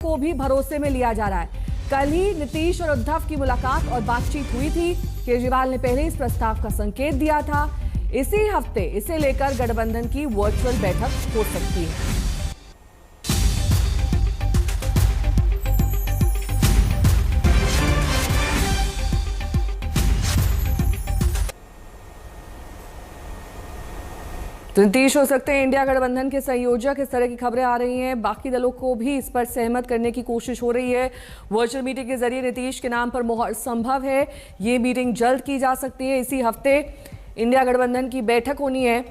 को भी भरोसे में लिया जा रहा है। कल ही नीतीश और उद्धव की मुलाकात और बातचीत हुई थी। केजरीवाल ने पहले इस प्रस्ताव का संकेत दिया था। इसी हफ्ते इसे लेकर गठबंधन की वर्चुअल बैठक हो सकती है। तो नीतीश हो सकते हैं इंडिया गठबंधन के संयोजक, इस तरह की खबरें आ रही हैं। बाकी दलों को भी इस पर सहमत करने की कोशिश हो रही है। वर्चुअल मीटिंग के जरिए नीतीश के नाम पर मोहर संभव है। ये मीटिंग जल्द की जा सकती है। इसी हफ्ते इंडिया गठबंधन की बैठक होनी है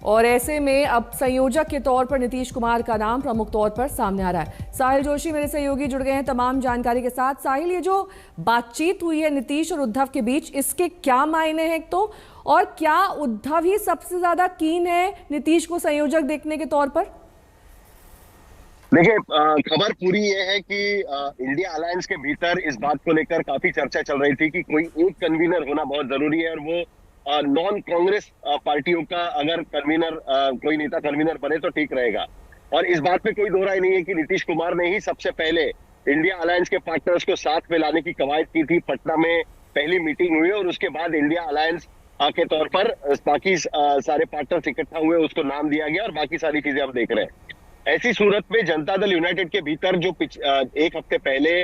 और ऐसे में अब संयोजक के तौर पर नीतीश कुमार का नाम प्रमुख तौर पर सामने आ रहा है। साहिल जोशी मेरे सहयोगी जुड़ गए हैं तमाम जानकारी के साथ। साहिल, ये जो बातचीत हुई है नीतीश और उद्धव के बीच, इसके क्या मायने हैं तो, और क्या उद्धव ही सबसे ज्यादा कीन है नीतीश को संयोजक देखने के तौर पर? देखिए, खबर पूरी ये है कि इंडिया अलायंस के भीतर इस बात को लेकर काफी चर्चा चल रही थी कि कोई एक कन्वीनर होना बहुत जरूरी है और वो नॉन कांग्रेस पार्टियों का अगर कन्वीनर कोई नेता कन्वीनर बने तो ठीक रहेगा। और इस बात पे कोई दो राय नहीं है कि नीतीश कुमार ने ही सबसे पहले इंडिया अलायंस के पार्टनर्स को साथ में लाने की कवायद की थी। पटना में पहली मीटिंग हुई और उसके बाद इंडिया अलायंस के तौर पर बाकी सारे पार्टनर्स इकट्ठा हुए, उसको नाम दिया गया और बाकी सारी चीजें हम देख रहे हैं। ऐसी सूरत में जनता दल यूनाइटेड के भीतर जो एक हफ्ते पहले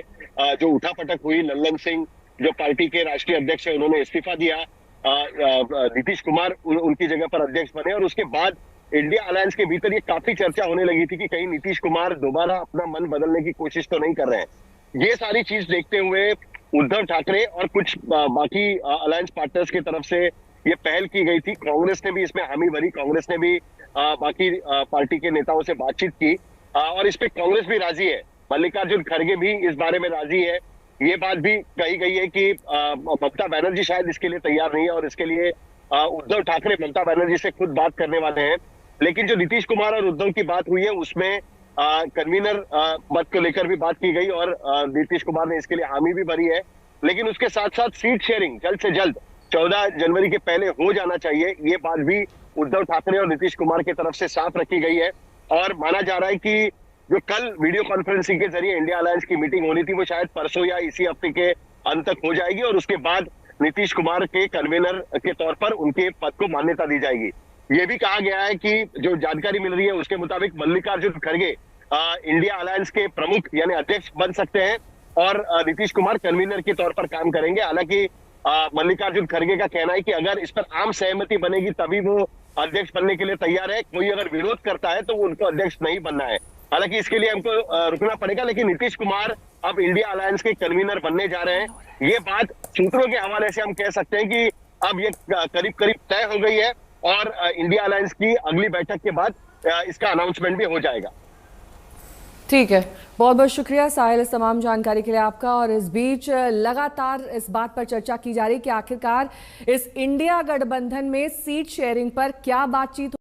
जो उठापटक हुई, लल्लन सिंह जो पार्टी के राष्ट्रीय अध्यक्ष है उन्होंने इस्तीफा दिया, नीतीश कुमार उनकी जगह पर अध्यक्ष बने और उसके बाद इंडिया अलायंस के भीतर ये काफी चर्चा होने लगी थी कि कहीं नीतीश कुमार दोबारा अपना मन बदलने की कोशिश तो नहीं कर रहे हैं। ये सारी चीज देखते हुए उद्धव ठाकरे और कुछ बाकी अलायंस पार्टनर्स की तरफ से ये पहल की गई थी। कांग्रेस ने भी इसमें हामी भरी, कांग्रेस ने भी बाकी पार्टी के नेताओं से बातचीत की और इस पे कांग्रेस भी राजी है। मल्लिकार्जुन खड़गे भी इस बारे में राजी है। ये बात भी कही गई है कि ममता बनर्जी शायद इसके लिए तैयार नहीं है और इसके लिए उद्धव ठाकरे ममता बनर्जी से खुद बात करने वाले हैं। लेकिन जो नीतीश कुमार और उद्धव की बात हुई है उसमें कन्वीनर पद को लेकर भी बात की गई और नीतीश कुमार ने इसके लिए हामी भी भरी है। लेकिन उसके साथ साथ सीट शेयरिंग जल्द से जल्द 14 जनवरी के पहले हो जाना चाहिए, ये बात भी उद्धव ठाकरे और नीतीश कुमार की तरफ से साफ रखी गई है। और माना जा रहा है कि जो कल वीडियो कॉन्फ्रेंसिंग के जरिए इंडिया अलायंस की मीटिंग होनी थी वो शायद परसों या इसी हफ्ते के अंत तक हो जाएगी और उसके बाद नीतीश कुमार के कन्वीनर के तौर पर उनके पद को मान्यता दी जाएगी। ये भी कहा गया है कि जो जानकारी मिल रही है उसके मुताबिक मल्लिकार्जुन खड़गे इंडिया अलायंस के प्रमुख यानी अध्यक्ष बन सकते हैं और नीतीश कुमार कन्वीनर के तौर पर काम करेंगे। हालांकि मल्लिकार्जुन खड़गे का कहना है कि अगर इस पर आम सहमति बनेगी तभी वो अध्यक्ष बनने के लिए तैयार है। कोई अगर विरोध करता है तो वो उनको अध्यक्ष नहीं बनना है। हालांकि इसके लिए हमको रुकना पड़ेगा। लेकिन नीतीश कुमार अब इंडिया अलायंस के कन्वीनर बनने जा रहे हैं। ये बात सूत्रों के हवाले से हम कह सकते हैं कि अब ये करीब करीब तय हो गई है और इंडिया अलायंस की अगली बैठक के बाद इसका अनाउंसमेंट भी हो जाएगा। ठीक है, बहुत बहुत शुक्रिया साहिल इस तमाम जानकारी के लिए आपका। और इस बीच लगातार इस बात पर चर्चा की जा रही है कि आखिरकार इस इंडिया गठबंधन में सीट शेयरिंग पर क्या बातचीत